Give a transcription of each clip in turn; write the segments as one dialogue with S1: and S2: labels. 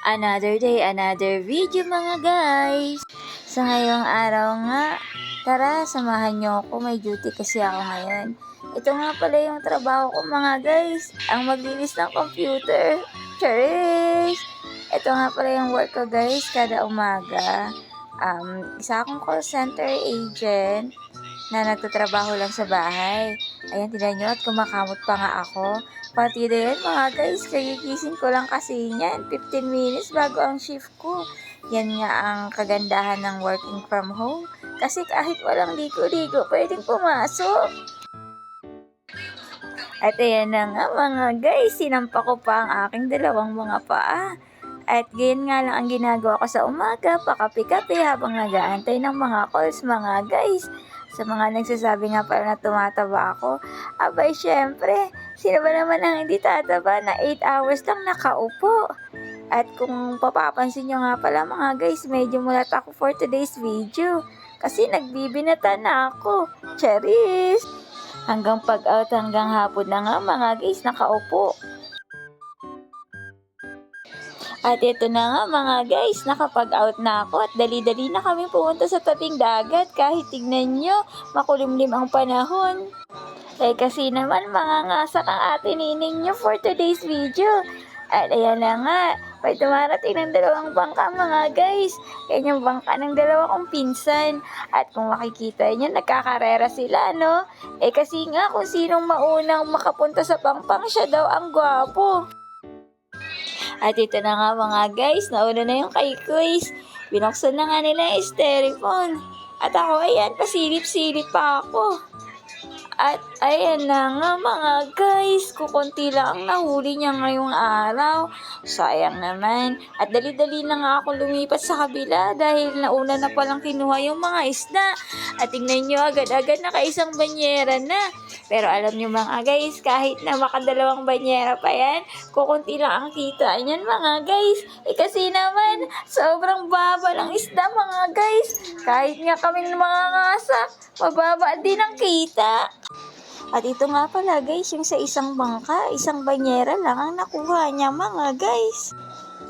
S1: Another day, another video mga guys. Sa ngayong araw nga, tara samahan nyo ako, may duty kasi ako ngayon. Ito nga pala yung trabaho ko mga guys, ang maglinis ng computer. Charis! Ito nga pala yung work ko guys, kada umaga. Isa akong call center agent na nagtatrabaho lang sa bahay. Ayan, tignan nyo at kumakamot pa nga ako. Pati din mga guys, kagigising ko lang kasi yan. 15 minutes bago ang shift ko. Yan nga ang kagandahan ng working from home. Kasi kahit walang ligo-ligo, pwedeng pumasok. At ayan na nga mga guys, sinampa ko pa ang aking dalawang mga paa. At ganyan nga lang ang ginagawa ko sa umaga, pakapi-kapi habang nag-aantay ng mga calls mga guys. Sa mga nagsasabi nga pala na tumataba ako, abay syempre, sino ba naman ang hindi tataba na 8 hours lang nakaupo? At kung papapansin nyo nga pala mga guys, medyo mulat ako for today's video. Kasi nagbibinata na ako. Charis! Hanggang pag-out, hanggang hapon na nga mga guys, nakaupo. At ito na nga mga guys, nakapag-out na ako at dali-dali na kami pumunta sa tabing dagat kahit tignan nyo, makulimlim ang panahon. Kasi naman mga ngasak ang atin nining nyo for today's video. At ayan na nga, may dumarating ng dalawang bangka mga guys. Yan yung bangka ng dalawa kong pinsan. At kung makikita nyo, nagkakarera sila, no? Kasi nga kung sinong maunang makapunta sa pangpang, siya daw ang gwapo. At ito na nga mga guys, nauna na yung kay Quiz. Binuksan na nga nila yung styrofoam. At ako ayan, pasilip-silip pa ako. At ayan na nga mga guys, kukunti lang ang nahuli niya ngayong araw. Sayang naman. At dali-dali na nga ako lumipat sa kabila dahil nauna na palang kinuha yung mga isda. At tingnan nyo, agad-agad nakaisang banyera na. Pero alam nyo mga guys, kahit na makadalawang banyera pa yan, kukunti lang ang kita niyan mga guys. Kasi naman, sobrang baba ng isda mga guys. Kahit nga kami mga ngasak, mababa din ang kita. At ito nga pala guys, yung sa isang bangka, isang banyera lang ang nakuha niya mga guys.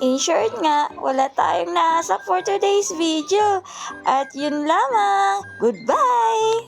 S1: In short nga, wala tayong nasa for today's video. At yun lamang. Goodbye!